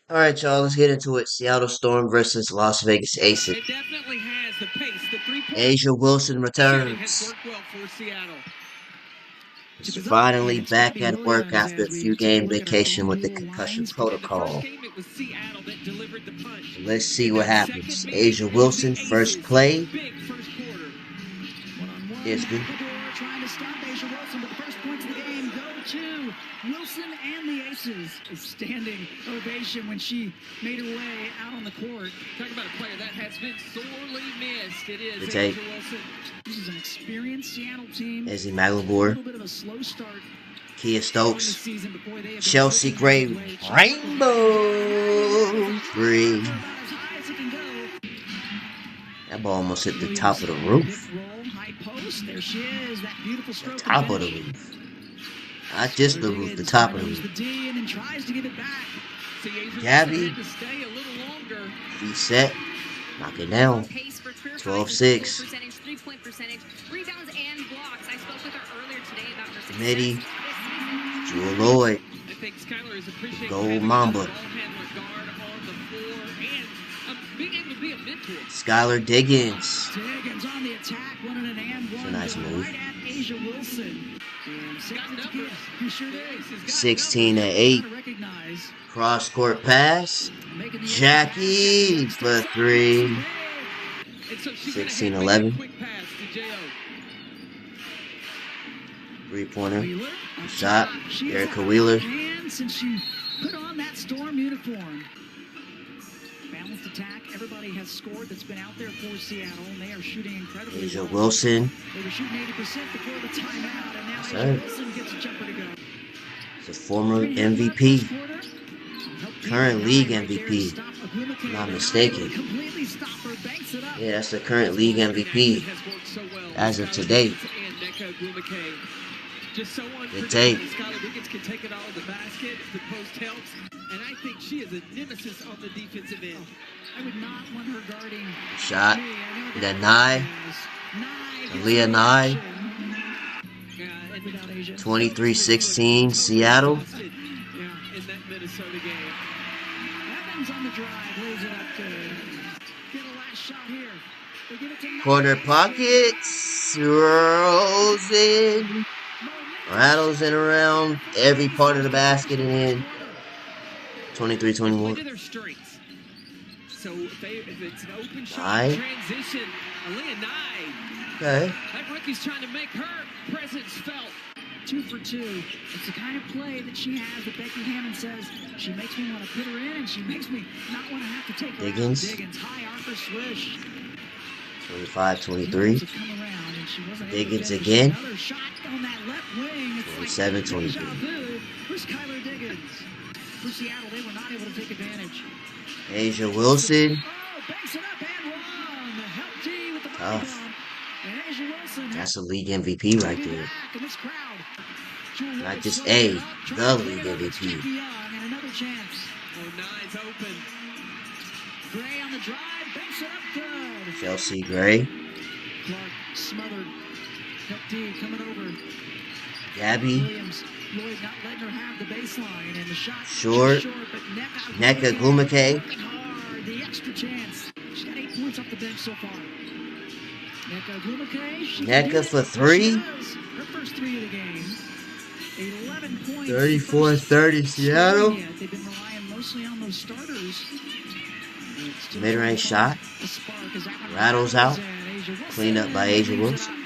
All right, y'all, let's get into it. Seattle Storm versus Las Vegas Aces. It definitely has the pace. The three-point Asia Wilson shooting has returns. worked well for Seattle. She's finally back at work after a few game vacation with the concussion In the first protocol. game, it was Seattle that delivered the punch. Let's see In what that second happens. meeting, Asia it was the Wilson, first Aces. play. Big first quarter. One-on-one, Is good. Ecuador trying to stop Asia Wilson, but the first points of the game go to Wilson and the Aces. A standing ovation when she made her way out on the court. Talk about a player that has been sorely missed. It is The Asia tape. Wilson. This is an experienced Seattle team. Izzy A Maglabor, little bit of a slow start Kia on the Stokes, season before they have been Chelsea clicking Gray, their way. rainbow three. About as high as it can go. That ball almost hit the top of the roof. Pick roll, high post. There she is. That beautiful The stroke. top of the roof. Not just the roof, the top of the Uses roof. the D and then tries to get it back. See, Asia Gabby. Wilson had to stay a little longer. Feet set. Knock it down. 12-6. 3-point percentage, rebounds and blocks. I spoke with her earlier today about her success Mitty. this season. Jewel Lloyd. I think Skylar is appreciating Gold having Mamba. a ball handler guard on the floor and being able to be a mentor. Skylar Diggins. Diggins on the attack, one and an It's a one. nice move. Right at Asia Wilson. And Got six numbers. he sure did. Ace has got 16 to 8. Trying to recognize. Cross court pass. Making the Jackie for three. And so she's 16-11. quick pass to J.O. 3-pointer. Wheeler, up Shot. top. She Erica has had Wheeler. hands since she put on that Storm uniform. Balanced attack. Everybody has scored that's been out there for Seattle, and they are shooting incredibly Asia well. Wilson. They were shooting 80% before the timeout, and now Sir. Asia Wilson gets a jumper to go. Is a former MVP. Current league MVP. If I'm not mistaken. Yeah, that's the current league MVP as of today. Good tape. Skylar Diggins can take it all to the basket. The post helps. And I think she is a nemesis on the defensive end. I would not want her guarding. Shot. me. I know That that Nye. Nye Leah Nye. Yeah, and Without Asia. 23-16 Seattle. Yeah, in that Minnesota game. Evans on the drive, lays it up good. Get a last shot here. They give it to Nye. Corner pockets. Rolls in. Rattles in around every part of the basket and in. 23-21. Play to their strengths. So if it's an open shot, Nye. transition, Aaliyah Nye. Okay. That rookie's trying to make her presence felt. 2 for 2. It's the kind of play that she has that Becky Hammond says she makes me want to put her in, and she makes me not want to have to take her Diggins. out. Diggins, high arc or swish. 25-23. To come around, and she wasn't able to Diggins finish. again. Another shot on that left wing. It's 27-23. deja vu. Where's Skylar Diggins? For Seattle, they were not able to take advantage. Asia Wilson. Oh, banks it up and one. The help D with the body Tough. bump. And Asia Wilson That's a league MVP right there. back in this crowd. Jewel Not Lloyd just slowing a, it up, the trying to league get it over to MVP. Jackie Young, and another chance. Oh, Nye's open. Gray on the drive, banks it up good. Chelsea Gray. Clark smothered. Help D coming over. Gabby. Williams. Lloyd not letting her have the baseline, and the shot Short. just short, but Nneka Ogwumike. working hard. The extra chance. She's got 8 points off the bench so far. Nneka Ogwumike. She can do Nneka it. for three. She does. Her first 3 of the game. 11 points. 34-30 Seattle. Yeah, they've been relying mostly on those starters. Mid-range shot. The spark is out. Rattles out. And Asia Wilson Cleaned up by Asia brings it Wilson. up.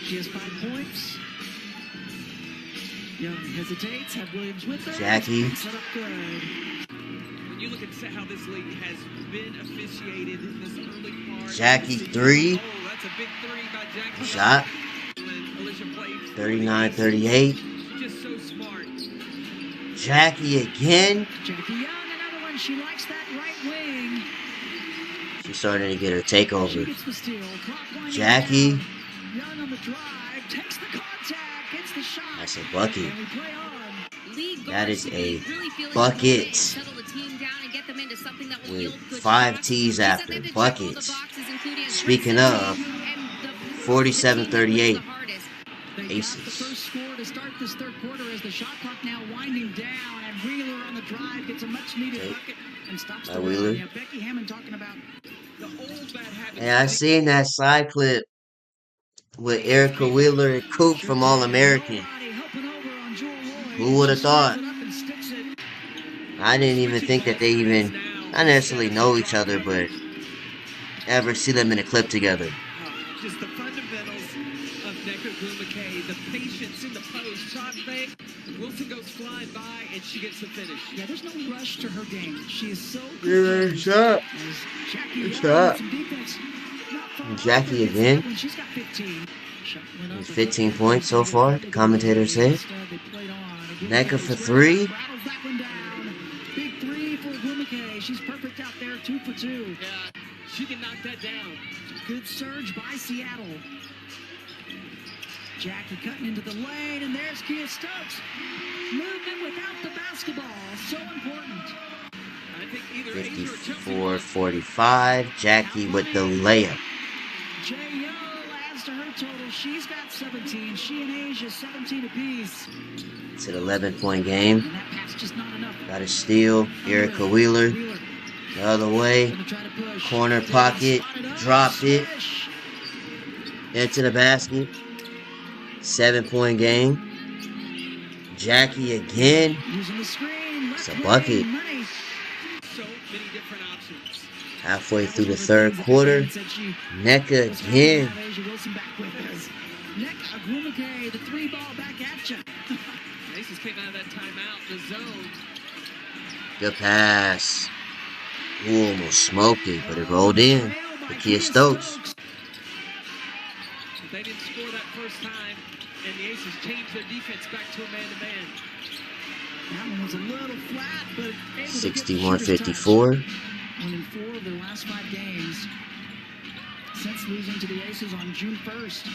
She has 5 points. Young hesitates. Have Williams with her. Jackie. Set up good. When you look at how this league has been officiated in this early part. Jackie 3. Oh, that's a big 3 by Jackie. Shot. When Alicia plays 39-38. just so smart. Jackie again. Jackie Young, another one. She likes that right wing. She's starting to get her She takeover. gets the steal. Clock winding Jackie. down. Young on the drive. Takes the contact. Gets the shot. That's a bucket. And we play on. League That guards is should a be really feeling bucket confident and settle the team down and get them into something that will with yield good 5 shots. T's They said after. they had to check all the Buckets. boxes, including Speaking aggressive of, and the 47-38. the hardest. They got the Aces. first score to start this third quarter as The shot clock now winding down, and Wheeler on the drive gets a much-needed bucket and stops the Wheeler. run. Yeah, Becky Hammond talking about The old bad habits. Hey, I seen that side clip with Erica Wheeler and Coop from All American. nobody helping over on Jewel Lloyd. Who would have She thought? stands it up and sticks it. I didn't even think that they even, not necessarily know each other, but ever see them in a clip together. Just the fundamentals of Nneka Ogwumike, the patience in the post, shot fake. Wilson goes flying by, and she gets the finish. Yeah, there's no rush to her game. She is so Good shot. As Jackie Good Young shot. some defense. Not far off Jackie her. again. She's got 15. Shot went up. 15 points so far, the commentators say. Instead, they played on. Nneka for 3. Rattles that one down. Big 3 for Ogwumike. She's perfect out there, 2 for 2. Yeah, she can knock that down. Good surge by Seattle. Jackie cutting into the lane, and there's Kia Stokes. Movement without the basketball, so important. I think either Asia or Chelsea 54-45. Jackie with the layup. Jay Yo adds to her total. She's got 17. She and Asia 17 apiece. It's an 11-point game. And that pass just not enough. Got a steal. Erica Wheeler. The other way. Gonna try to push. Corner pocket. Dropped it. Swish. Into the basket. 7-point game. Jackie again. Using the screen. It's a Left bucket. lane, money. so many different options. Halfway through the third quarter. Nneka again. Asia Wilson back with us. Nneka Ogwumike, the 3-ball back at you. Aces came out of that timeout, the zone. Good pass. Ooh, almost smoked it, but it rolled in. The Kia Stokes. They didn't score that first time, and the Aces changed their defense back to a man-to-man. That one was a little flat, but able to get the 61-54. winning 4 of their last 5 games since losing to the Aces on June 1st.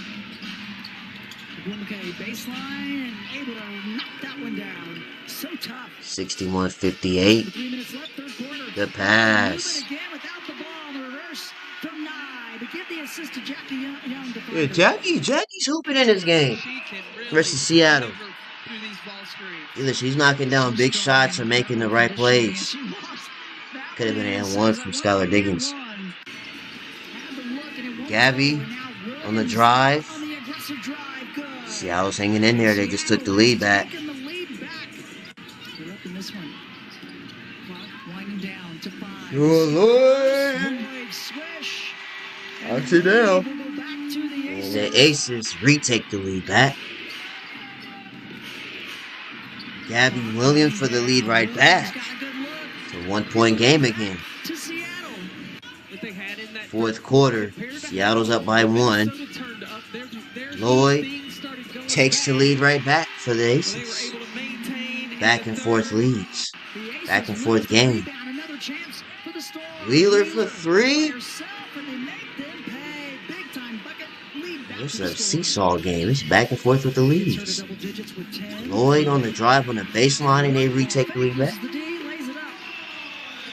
Ogwumike baseline and able to knock that one down. So tough. 61-58. 3 minutes left, third quarter. Good pass. Movement again without the ball in the reverse from Nye to give the assist to Jackie Young to find Yeah, her. Jackie's hooping in this game. She can really Versus Seattle. deliver through these ball screens. Either she's knocking down big shots or making the right plays. She lost that Could have been an one. N1 from Skylar Diggins. Had the look and it won't Gabby go, and now on the Williams drive. on the aggressive drive. Good. Seattle's hanging in there. They just took the lead back. Taking the lead back. They're up in this one. Clock winding down to 5. Oh, Lord. Lloyd swish. I'll sit down. We'll go back to the And Aces. the Aces retake the lead back. Gabby Williams for the lead right back. Got a good look It's a 1-point game again. to Seattle. That they had in that Fourth quarter, Seattle's up by 1. Minnesota turned up. Their Lloyd things started going takes the back. lead right back for the They were Aces. able to maintain Back in and the forth third. leads. The Aces Back and with forth the game. rebound. Another chance for the Storm. Wheeler for 3. Herself, and they make them pay. Big time bucket. Lead back It's to the a Storm. seesaw game. It's back and forth with the Turn to leads. double digits with 10. Lloyd on the drive on the baseline and they retake the lead back. The D lays it up.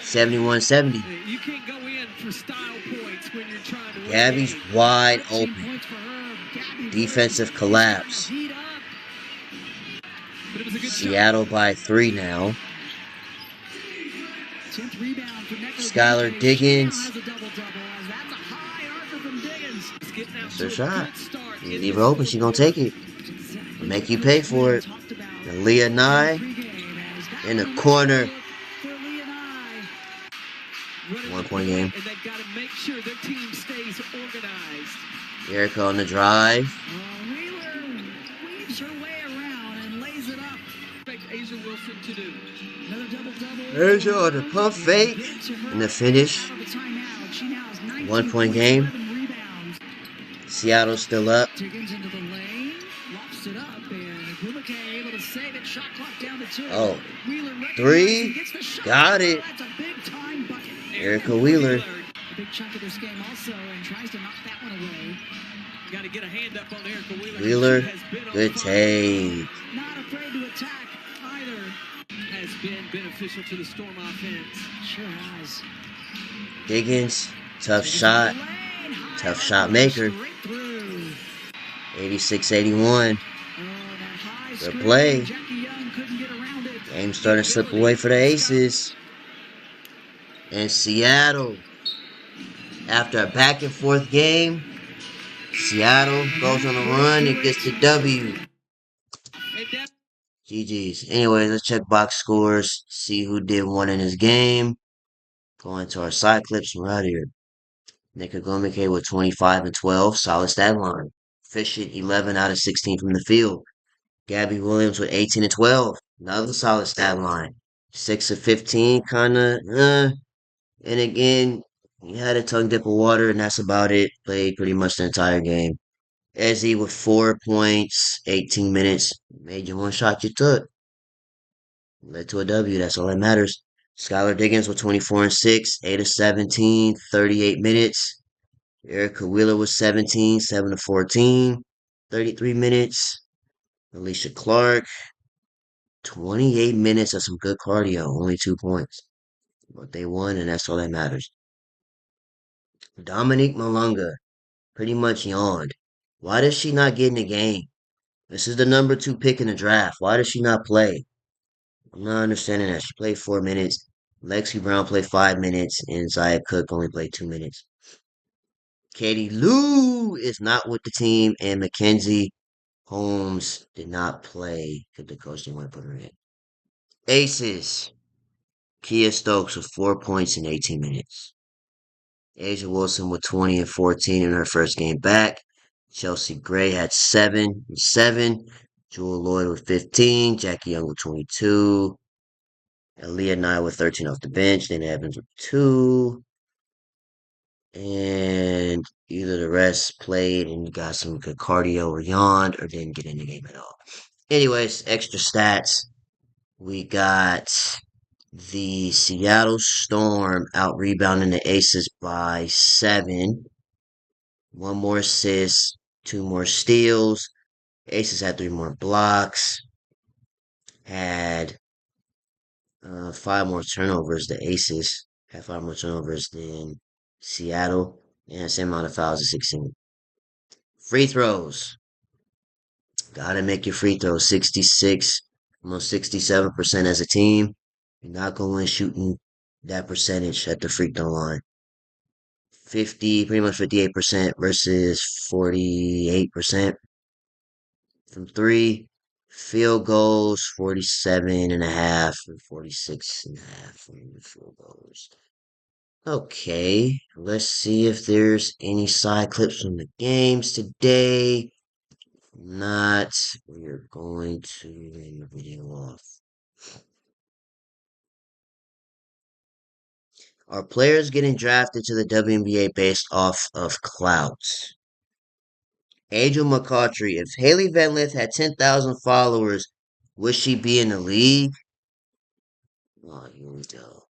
71-70. You can't go in for style points when you're trying to win. Gabby's wide 13 open. points for her. Gabby Defensive Williams collapse. heat up. But it was a good shot. Seattle by 3 now. 10th rebound for Nneka Skylar Ogwumike. Diggins. She now has a double-double, as that's a high archer from Diggins. It's getting out That's to her a shot. good start You in leave this her open, she gonna take it. Exactly Make you what pay Coach for it. talked about And Leah Nye pregame, as that in the one corner. for Leah Nye. running 1-point the game. play, and they've got to make sure their team stays organized. Erica on the drive. Wheeler weaves her way around and lays it up. Expect Asia Wilson to do. Another double-double. There's your the pump fake. Good to her. And the finish. Out of the timeout. She now has 19 1-point points, game. 11 rebounds. Seattle's still up. Diggins into the lane, lofts it up, and Ogwumike able to save it. Shot clock down to 2. Oh. Wheeler recognizes 3. and gets the shot. Got it. That's a big time bucket. Erica Wheeler. A big chunk of this game also, and tries to knock that one away. Got to get a hand up on Erica Wheeler. Wheeler, She has been on good fire. take. Not afraid to attack either. Has been beneficial to the Storm offense. Sure has. Diggins, tough shot. Lane, high Tough up, shot maker. straight through. 86-81. Oh, that high Good screen. play. Jackie Young Game starting to slip away for the Aces. And Seattle, after a back and forth game, Seattle goes on a run and gets the W. GG's. Anyway, let's check box scores, see who did one in this game. Going to our side clips, we're out here. Nekagomike with 25 and 12, solid stat line. Efficient 11 out of 16 from the field. Gabby Williams with 18 and 12, another solid stat line. 6 of 15, kinda, And again, he had a tongue dip of water, and that's about it. Played pretty much the entire game. Ezzy with 4 points, 18 minutes. Made you one shot you took. Led to a W. That's all that matters. Skylar Diggins with 24 and 6, 8 of 17, 38 minutes. Erica Wheeler was 17, 7 of 14, 33 minutes. Alicia Clark, 28 minutes of some good cardio, only 2 points. But they won, and that's all that matters. Dominique Malunga pretty much yawned. Why does she not get in the game? This is the number 2 pick in the draft. Why does she not play? I'm not understanding that. She played 4 minutes. Lexi Brown played 5 minutes, and Zaya Cook only played 2 minutes. Katie Lou is not with the team, and Mackenzie Holmes did not play because the coach didn't want to put her in. Aces. Kia Stokes with 4 points in 18 minutes. Asia Wilson with 20 and 14 in her first game back. Chelsea Gray had 7 and 7. Jewel Lloyd with 15. Jackie Young with 22. Aaliyah Nye with 13 off the bench. Then Evans with 2. And either the rest played and got some good cardio or yawned or didn't get in the game at all. Anyways, extra stats. We got the Seattle Storm out rebounding the Aces by 7. 1 more assist, 2 more steals. Aces had 3 more blocks. Had 5 more turnovers. The Aces had 5 more turnovers than Seattle. And same amount of fouls as 16. Free throws. Gotta make your free throws. 66, almost 67% as a team. You're not going shooting that percentage at the free throw line. 50, pretty much 58% versus 48% from 3. Field goals, 47.5 and 46.5 from the field goals. Okay, let's see if there's any side clips from the games today. Not, we're going to end the video off. Are players getting drafted to the WNBA based off of clout? Angel McCautry, if Haley Van Lith had 10,000 followers, would she be in the league? Oh, here we go.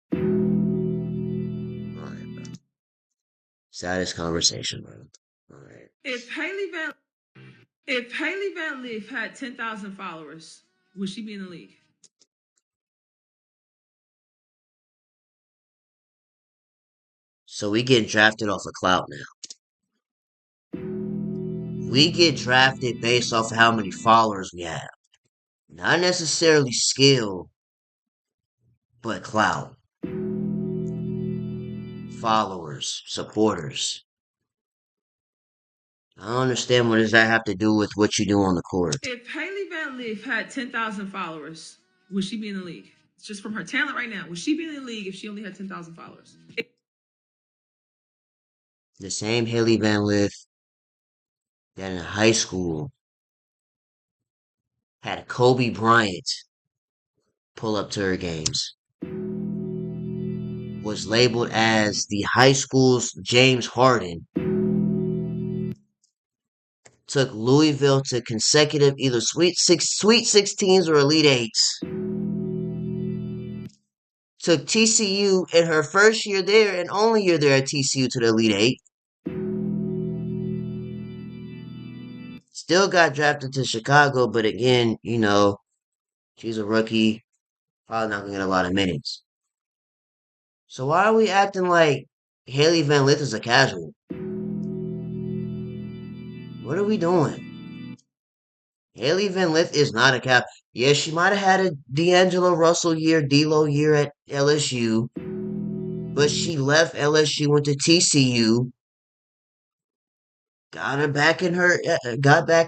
Alright, bro. Saddest conversation, bro. Alright. If Haley Van Lith had 10,000 followers, would she be in the league? So we get drafted off of clout now. We get drafted based off of how many followers we have. Not necessarily skill, but clout. Followers, supporters. I don't understand what does that have to do with what you do on the court. If Haley Van Lith had 10,000 followers, would she be in the league? It's just from her talent right now. Would she be in the league if she only had 10,000 followers? The same Haley Van Lith that in high school had Kobe Bryant pull up to her games. Was labeled as the high school's James Harden. Took Louisville to consecutive either Sweet 16s or Elite 8s. Took TCU in her first year there and only year there at TCU to the Elite 8. Still got drafted to Chicago, but again, she's a rookie. Probably not going to get a lot of minutes. So why are we acting like Haley Van Lith is a casual? What are we doing? Haley Van Lith is not a cap. Yeah, she might have had a D'Angelo Russell year, D'Lo year at LSU, but she left LSU, went to TCU, got back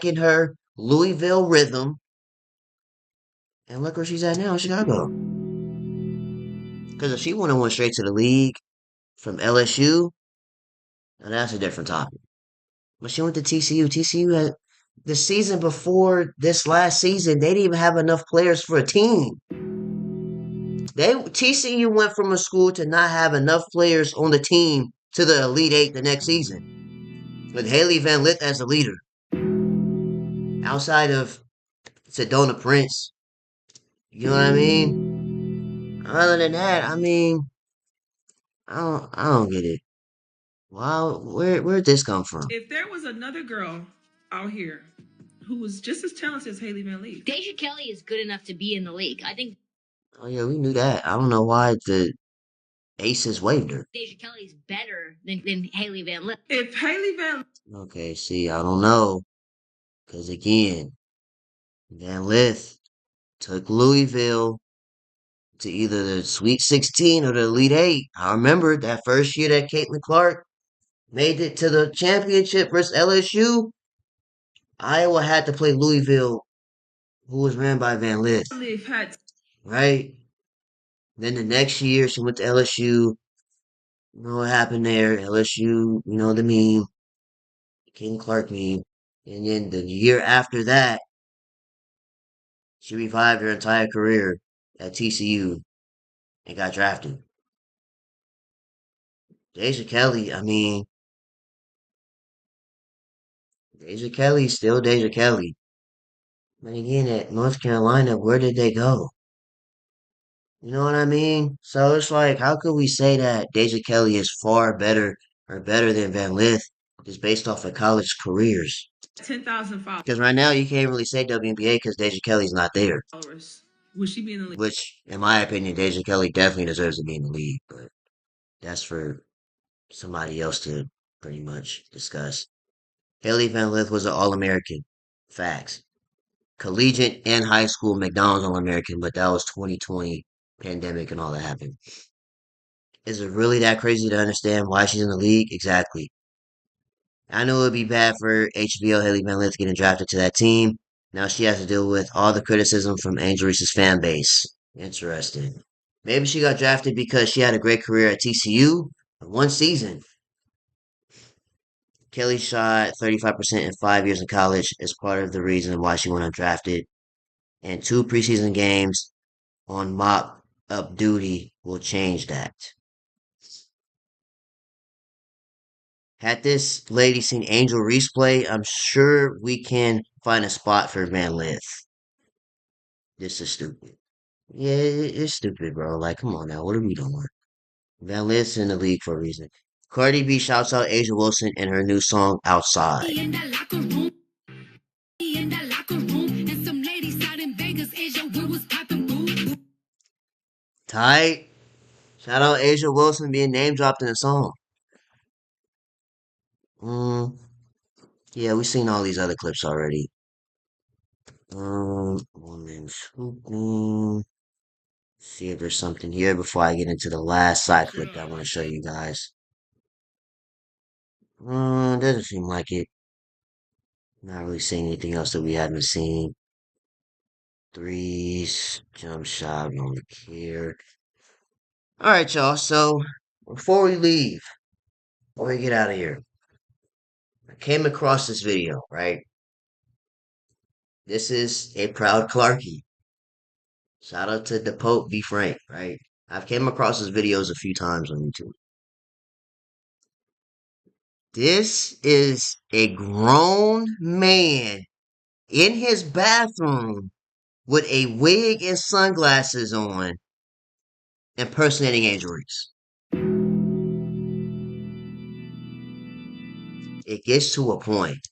in her Louisville rhythm, and look where she's at now in Chicago. Because if she would have went straight to the league from LSU, now that's a different topic. But she went to TCU. TCU had the season before this last season, they didn't even have enough players for a team. TCU went from a school to not have enough players on the team to the Elite Eight the next season, with Haley Van Lith as the leader. Outside of Sedona Prince, you know what I mean? Other than that, I mean, I don't get it. Wow, where'd this come from? If there was another girl out here who was just as talented as Haley Van Lee, Deja Kelly is good enough to be in the league. I think Oh yeah, we knew that. I don't know why the Aces waived her. Deja Kelly's better than Haley Van Lith. if Haley Van Okay, see, I don't know. Because again, Van Lith took Louisville to either the Sweet 16 or the Elite Eight. I remember that first year that Caitlin Clark made it to the championship versus LSU. Iowa had to play Louisville, who was ran by Van Lith, Lith had right? Then the next year, she went to LSU. You know what happened there? LSU, you know the meme, Caitlin Clark meme. And then the year after that, she revived her entire career at TCU and got drafted. Deja Kelly, I mean, Deja Kelly's still Deja Kelly. But again, at North Carolina, where did they go? You know what I mean? So it's like, how could we say that Deja Kelly is far better or better than Van Lith just based off of college careers? 10,000 Because right now you can't really say WNBA because Deja Kelly's not there. followers. Would she be in the league? Which, in my opinion, Deja Kelly definitely deserves to be in the league. But that's for somebody else to pretty much discuss. Haley Van Lith was an All American. Facts. Collegiate and high school McDonald's All American, but that was 2020 pandemic and all that happened. Is it really that crazy to understand why she's in the league? Exactly. I know it would be bad for HBO Haley Van Lith getting drafted to that team. Now she has to deal with all the criticism from Angel Reese's fan base. Interesting. Maybe she got drafted because she had a great career at TCU. One season. Kelly shot 35% in 5 years in college as part of the reason why she went undrafted. And 2 preseason games on mop up duty will change that. Had this lady seen Angel Reese play, I'm sure we can find a spot for Van Lith. This is stupid. Yeah, it's stupid, bro. Like, come on now. What are we doing? Van Lith's in the league for a reason. Cardi B shouts out Asia Wilson in her new song, Outside. Tight. Shout out Asia Wilson being name dropped in the song. Yeah, we've seen all these other clips already. Woman swooping. See if there's something here before I get into the last side clip that I want to show you guys. Doesn't seem like it. Not really seeing anything else that we haven't seen. Threes, jump shot, we don't care. Alright, y'all. So, before we leave, before we get out of here, I came across this video, right? This is a proud Clarkie. Shout out to the Pope, be frank, right? I've came across his videos a few times on YouTube. This is a grown man in his bathroom with a wig and sunglasses on, impersonating Angel Reese. It gets to a point.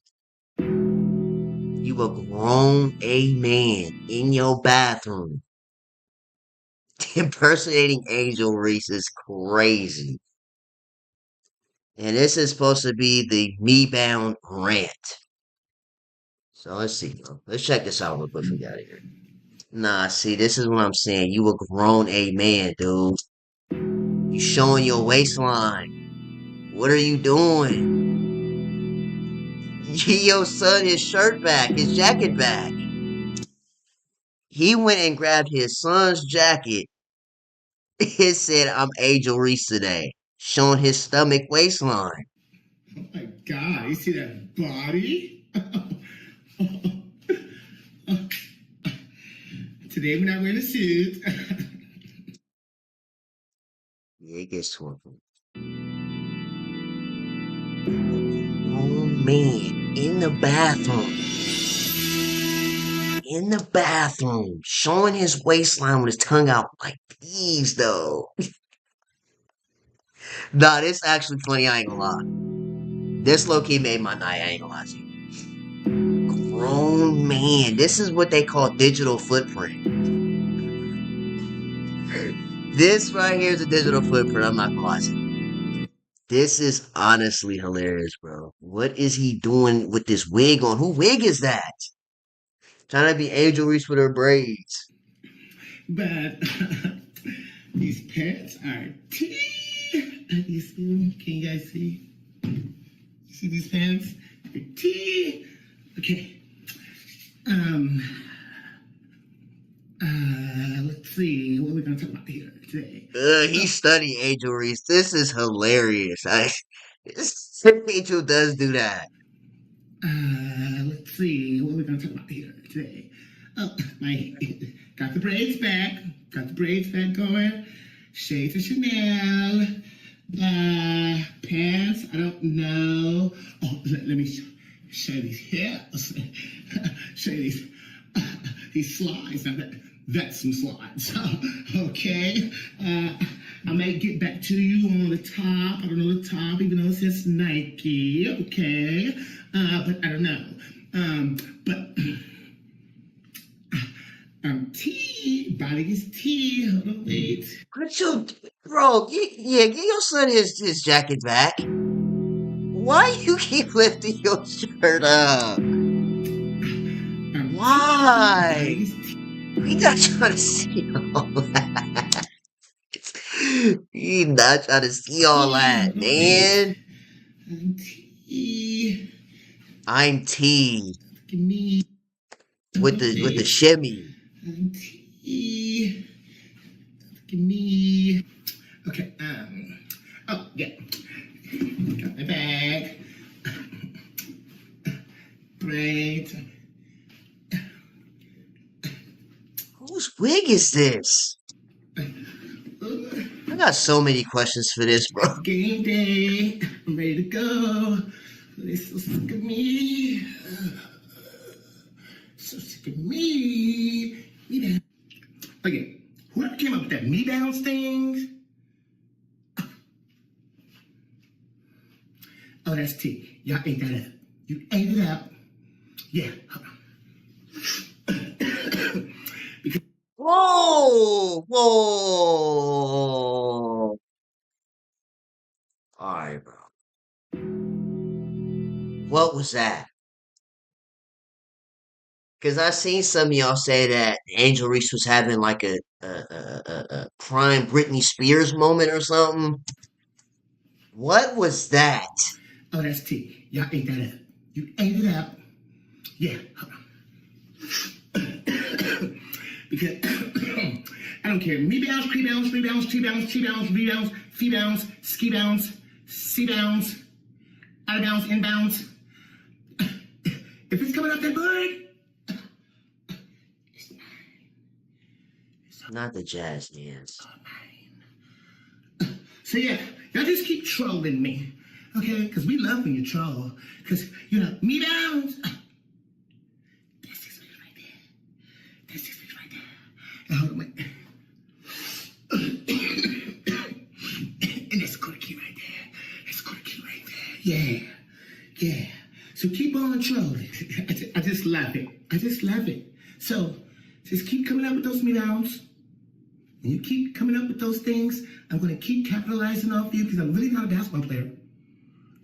You a grown a man in your bathroom impersonating Angel Reese is crazy. And this is supposed to be the me bound rant. So let's see, bro. Let's check this out real quick before we get out of here. Nah, see, this is what I'm saying. You a grown A man, dude. You showing your waistline. What are you doing? Give your son his shirt back, his jacket back. He went and grabbed his son's jacket. It said, I'm Angel Reese today. Showing his stomach waistline. Oh my God, you see that body? Today we're not wearing a suit. Yeah, it gets to him. Oh man, in the bathroom. In the bathroom. Showing his waistline with his tongue out like these, though. Nah, this actually funny, I ain't gonna lie. This low-key made my night, I ain't gonna lie to you. Grown man. This is what they call digital footprint. This right here is a digital footprint, I'm not gonna lie to you. This is honestly hilarious, bro. What is he doing with this wig on? Who wig is that? Trying to be Angel Reese with her braids. But these pants are tea. You see them? Can you guys see? You see these pants? They're tea. Okay. Let's see. What are we gonna talk about here today? He's studying Angel Reese. This is hilarious. Angel does do that. Let's see. What are we gonna talk about here today? Oh, my got the braids back. Got the braids back going. Shades of Chanel. Pants. I don't know. Oh, let me show you these hips. Show you these slides. Now that's some slides. Okay. I may get back to you on the top. I don't know the top, even though it says Nike. Okay. But I don't know. T. Body is T. Hold on, wait. What you, bro? Give your son his jacket back. Why you keep lifting your shirt up? Why? We not trying to see all that. We not trying to see all that, man. I'm T. Look at me. With the shimmy. I'm T. Look at me. Okay. Oh yeah. Got my bag. Braids. Whose wig is this? I got so many questions for this, bro. Game day. I'm ready to go. They're so sick of me. So sick of me. Me down. Okay. Whoever came up with that me downs thing. Oh, that's T. Y'all ate that up. You ate it up. Yeah. Because Whoa! Alright, bro. What was that? Because I seen some of y'all say that Angel Reese was having like a prime Britney Spears moment or something. What was that? oh, that's T. Y'all ate that up. You ate it up. Yeah. Because I don't care. Me bounce, pre bounce, rebounds, T-bounce, T-bounce, rebounds, fee bounce, ski bounce, C bounce, out of bounds, inbounds. If it's coming up that bird, it's mine. Not the jazz hands. Mine. So yeah, y'all just keep trolling me, okay? Because we love when you troll. Because, you know, me bounce. That's 6 weeks right there. That's 6 weeks right there. And hold on, wait. And that's Clarkies right there. That's Clarkies right there. Yeah. Yeah. So keep on trolling. I just love it. I just love it. So just keep coming up with those me downs. When you keep coming up with those things, I'm going to keep capitalizing off you because I'm really not a basketball player.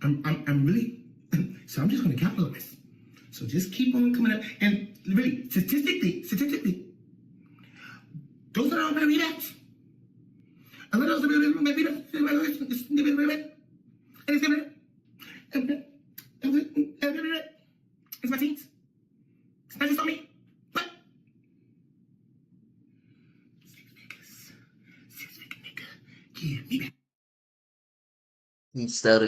I'm really, so I'm just going to capitalize. So just keep on coming up. And really, statistically, those are all my readouts. A little it's my teens. It's not just on me. What? Six-figure nigga. Yeah, me back.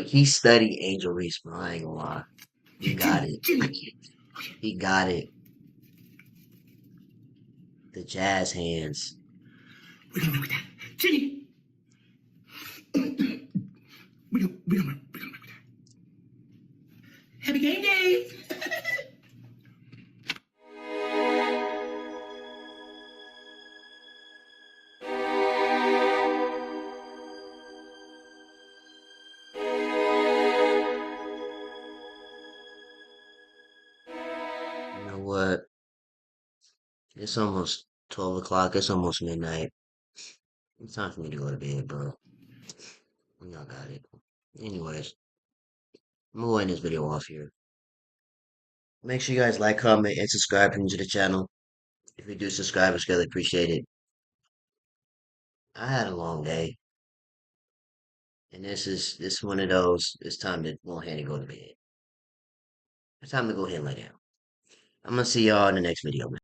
He studied Angel Reese, bro. I ain't gonna lie. He got it. He got it. The jazz hands. We're gonna work with that. Ginny! We're gonna work with that. Happy game day! You know what? It's almost 12 o'clock. It's almost midnight. It's time for me to go to bed, bro. Y'all got it. Anyways, I'm gonna end this video off here. Make sure you guys like, comment, and subscribe if you're new to the channel. If you do subscribe, it's greatly appreciated. I had a long day. And this is one of those. It's time to go ahead and go to bed. It's time to go ahead and lay down. I'm gonna see y'all in the next video, man.